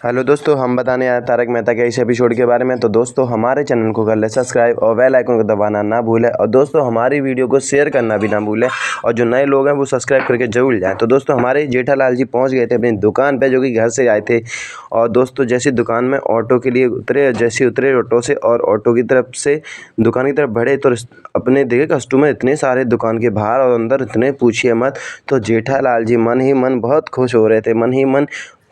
Hello दोस्तों, हम बताने आए तारक मेहता के इस एपिसोड के बारे में। तो दोस्तों हमारे चैनल को कर ले सब्सक्राइब और बेल आइकन को दबाना ना भूलें। और दोस्तों हमारी वीडियो को शेयर करना भी ना भूलें। और जो नए लोग हैं वो सब्सक्राइब करके जरूर जाएं। तो दोस्तों हमारे जेठालाल जी पहुंच गए थे अपनी दुकान पे, जो कि घर से आए थे। और दोस्तों जैसे दुकान में ऑटो के लिए उतरे, जैसे उतरे ऑटो से और ऑटो की तरफ से दुकान की तरफ बढ़े तो अपने देखे कस्टमर इतने सारे दुकान के बाहर और अंदर, इतने पूछिए मत। तो जेठालाल जी मन ही मन बहुत खुश हो रहे थे, मन ही मन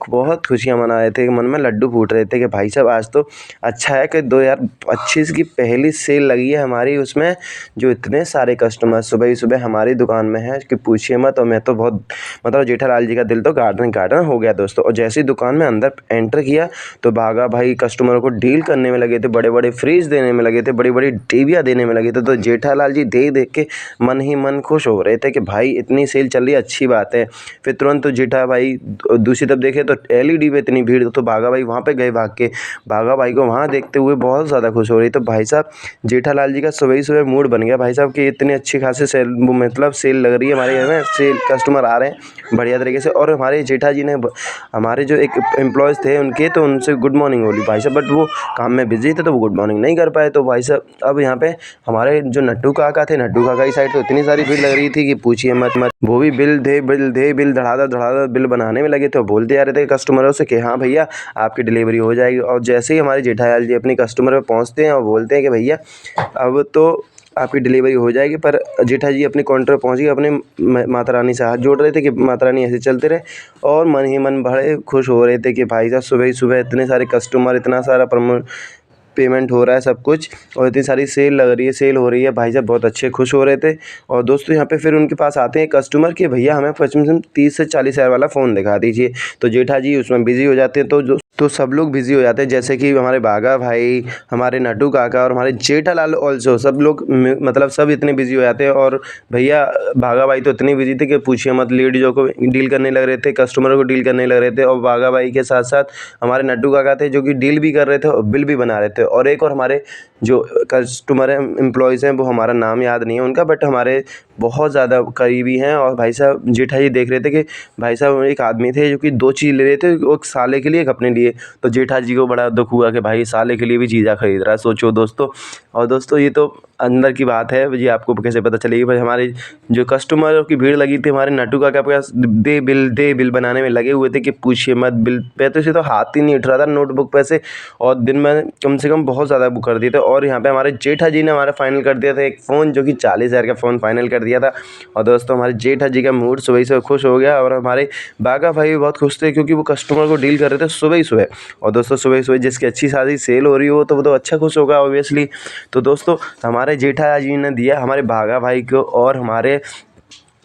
बहुत खुशियाँ मना रहे थे, मन में लड्डू फूट रहे थे कि भाई साहब आज तो अच्छा है कि 2025 की पहली सेल लगी है हमारी, उसमें जो इतने सारे कस्टमर सुबह ही सुबह हमारी दुकान में हैं कि पूछिए मत। और मैं तो बहुत मतलब जेठालाल जी का दिल तो गार्डन गार्डन हो गया दोस्तों। और जैसे ही दुकान में अंदर एंटर किया तो भागा भाई कस्टमरों को डील करने में लगे थे, बड़े बड़े फ्रिज देने में लगे थे, बड़ी बड़ी टीवियाँ देने में लगे थे। तो जेठालाल जी देख देख के मन ही मन खुश हो रहे थे कि भाई इतनी सेल चल रही है, अच्छी बात है। फिर तुरंत तो जेठा भाई दूसरी तरफ देखे तो एलईडी पे इतनी भीड़, तो भागा भाई वहाँ पे गए भाग के। भागा भाई को वहाँ देखते हुए बहुत ज़्यादा खुश हो रही। तो भाई साहब जेठालाल जी का सुबह ही सुबह मूड बन गया भाई साहब कि इतनी अच्छी खासी सेल, मतलब सेल लग रही है हमारे घर में, सेल कस्टमर आ रहे हैं बढ़िया तरीके से। और हमारे जेठा जी ने हमारे जो एक एम्प्लॉयज़ थे उनके, तो उनसे गुड मॉर्निंग बोली भाई साहब, बट वो काम में बिजी थे तो वो गुड मॉर्निंग नहीं कर पाए। तो भाई साहब अब यहाँ पे हमारे जो नट्टू काका थे, नट्टू काका की साइड तो इतनी सारी भीड़ लग रही थी कि पूछिए मत। वो भी बिल दे बिल धड़ाधड़ बिल बनाने में लगे थे। बोलते आ रहे थे कस्टमरों से कि हाँ भैया आपकी डिलीवरी हो जाएगी। और जैसे ही हमारे जेठालाल जी अपनी कस्टमर पे पहुँचते हैं और बोलते हैं कि भैया अब तो आपकी डिलीवरी हो जाएगी, पर जेठा जी अपने काउंटर पर पहुँच गए, अपने माता रानी से हाथ जोड़ रहे थे कि माता रानी ऐसे चलते रहे। और मन ही मन बड़े खुश हो रहे थे कि भाई साहब सुबह ही सुबह इतने सारे कस्टमर, इतना सारा पेमेंट हो रहा है सब कुछ, और इतनी सारी सेल लग रही है, सेल हो रही है। भाई साहब बहुत अच्छे खुश हो रहे थे। और दोस्तों यहाँ पे फिर उनके पास आते हैं कस्टमर कि भैया हमें 30 से 40 हज़ार वाला फ़ोन दिखा दीजिए। तो जेठा जी उसमें बिज़ी हो जाते हैं। तो सब लोग बिज़ी हो जाते हैं, जैसे कि हमारे बागा भाई, हमारे नट्टू काका और हमारे जेठालाल ऑल्सो, सब लोग मतलब सब इतने बिज़ी हो जाते हैं। और भैया बागा भाई तो इतने बिज़ी थे कि पूछिए मत, लेडीज़ों को डील करने लग रहे थे, कस्टमरों को डील करने लग रहे थे। और बागा भाई के साथ साथ हमारे नट्टू काका थे जो कि डील भी कर रहे थे और बिल भी बना रहे थे। और एक और हमारे जो कस्टमर हैं, एम्प्लॉयज़ हैं, वो हमारा नाम याद नहीं है उनका, बट हमारे बहुत ज़्यादा करीबी हैं। और भाई साहब जेठा जी देख रहे थे कि भाई साहब एक आदमी थे जो कि 2 चीज़ ले रहे थे, एक साले के लिए एक अपने लिए। तो जेठा जी को बड़ा दुख हुआ कि भाई साले के लिए भी चीज़ा खरीद रहा है, सोचो दोस्तों। और दोस्तों ये तो अंदर की बात है, ये आपको कैसे पता चलेगी। भाई हमारे जो कस्टमरों की भीड़ लगी थी, हमारे नट्टू काका के पास दे बिल बनाने में लगे हुए थे कि पूछिए मत। बिल पे तो से तो हाथ ही नहीं उठ रहा था नोटबुक पे से, और दिन में कम से कम बहुत ज़्यादा बुक कर दिए थे। और यहाँ पे हमारे जेठा जी ने हमारा फाइनल कर दिया था एक फ़ोन, जो कि 40 हज़ार का फ़ोन फाइनल कर दिया था। और दोस्तों हमारे जेठा जी का मूड सुबह से खुश हो गया। और हमारे बागा भाई भी बहुत खुश थे क्योंकि वो कस्टमर को डील कर रहे थे सुबह ही सुबह। और दोस्तों सुबह ही सुबह जिसकी अच्छी खासी सेल हो रही हो तो वो तो अच्छा खुश होगा ऑब्वियसली। तो दोस्तों हमारे जेठा जी ने दिया हमारे बागा भाई को और हमारे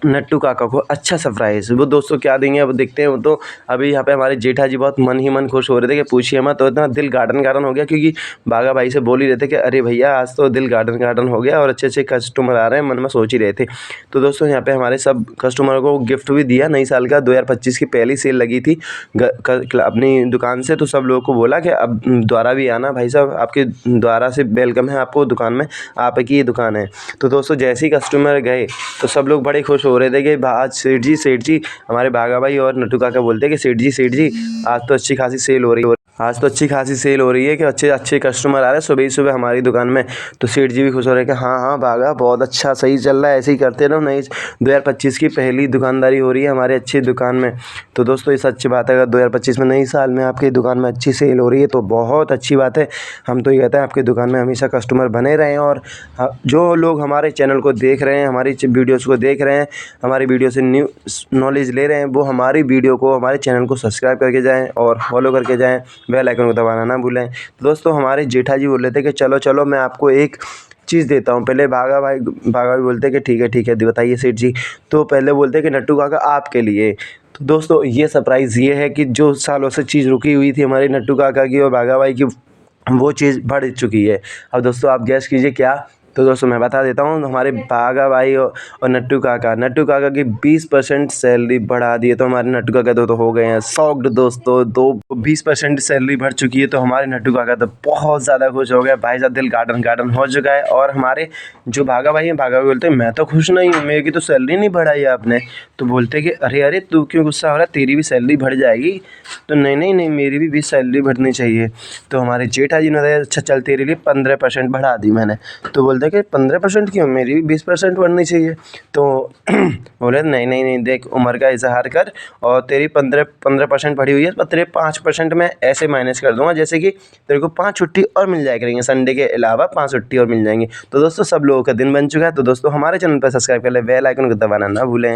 नट्टू काका को अच्छा सरप्राइज़। वो दोस्तों क्या देंगे अब देखते हैं। वो तो अभी यहाँ पे हमारे जेठा जी बहुत मन ही मन खुश हो रहे थे कि पूछिए मत। तो इतना दिल गार्डन गार्डन हो गया क्योंकि बागा भाई से बोल ही रहे थे कि अरे भैया आज तो दिल गार्डन गार्डन हो गया और अच्छे अच्छे कस्टमर आ रहे हैं, मन में सोच ही रहे थे। तो दोस्तों यहाँ पे हमारे सब कस्टमरों को गिफ्ट भी दिया। नई साल का 2025 की पहली सेल लगी थी अपनी दुकान से, तो सब लोगों को बोला कि अब दोबारा भी आना भाई साहब, आपके द्वारा से वेलकम है आपको दुकान में, आप की ये दुकान है। तो दोस्तों जैसे ही कस्टमर गए तो सब लोग बड़े खुश हो रहे थे कि आज सेठ जी हमारे बागा भाई और नट्टू काका बोलते हैं कि सेठ जी आज तो अच्छी खासी सेल हो रही है, आज तो अच्छी खासी सेल हो रही है कि अच्छे अच्छे कस्टमर आ रहे हैं सुबह ही सुबह हमारी दुकान में। तो सेठ जी भी खुश हो रहे हैं कि हाँ हाँ बागा बहुत अच्छा सही चल रहा है, ऐसे ही करते रहो। नई 2025 की पहली दुकानदारी हो रही है हमारे अच्छी दुकान में। तो दोस्तों ये सच्ची बात है, अगर 2025 में नई साल में आपकी दुकान में अच्छी सेल हो रही है तो बहुत अच्छी बात है। हम तो ये कहते हैं आपकी दुकान में हमेशा कस्टमर बने रहें। और जो लोग हमारे चैनल को देख रहे हैं, हमारी वीडियोज़ को देख रहे हैं, हमारी वीडियो से न्यू नॉलेज ले रहे हैं, वो हमारी वीडियो को, हमारे चैनल को सब्सक्राइब करके जाएँ और फॉलो करके जाएँ, बेल आइकन को दबाना ना भूलें। तो दोस्तों हमारे जेठा जी बोल रहे थे कि चलो मैं आपको एक चीज़ देता हूँ। पहले बागा भाई बोलते हैं कि ठीक है बताइए सेठ जी। तो पहले बोलते हैं कि नट्टू काका आपके लिए। तो दोस्तों ये सरप्राइज़ ये है कि जो सालों से चीज़ रुकी हुई थी हमारे नट्टू काका की और बागा भाई की, वो चीज़ बढ़ चुकी है। अब दोस्तों आप गैस कीजिए क्या। तो दोस्तों मैं बता देता हूँ, हमारे भागा भाई और नट्टू काका की 20% सैलरी बढ़ा दी है। तो हमारे नट्टू काका तो हो गए हैं शॉक्ड दोस्तों। तो 20% सैलरी बढ़ चुकी है, तो हमारे नट्टू काका तो बहुत ज़्यादा खुश हो गए भाई साहब, दिल गार्डन हो चुका है। और हमारे जो भागा भाई बोलते हैं मैं तो खुश नहीं हूँ, मेरी तो सैलरी नहीं बढ़ाई आपने। तो बोलते कि अरे तू क्यों गुस्सा हो रहा है, तेरी भी सैलरी बढ़ जाएगी। तो नहीं मेरी भी 20 सैलरी बढ़नी चाहिए। तो हमारे जेठा जी ने बताया अच्छा चल तेरे लिए 15% बढ़ा दी मैंने। तो बोलते कि 15% क्यों, मेरी भी 20% बढ़नी चाहिए। तो बोले नहीं देख उम्र का इजहार कर, और तेरी 15% बढ़ी हुई है, पर तेरे 5% मैं ऐसे माइनस कर दूंगा, जैसे कि तेरे को 5 छुट्टी और मिल जाया करेंगे, संडे के अलावा 5 छुट्टी और मिल जाएंगी। तो दोस्तों सब लोगों का दिन बन चुका है। तो दोस्तों हमारे चैनल पर सब्सक्राइब कर ले, बेल आइकन को दबाना ना भूलें।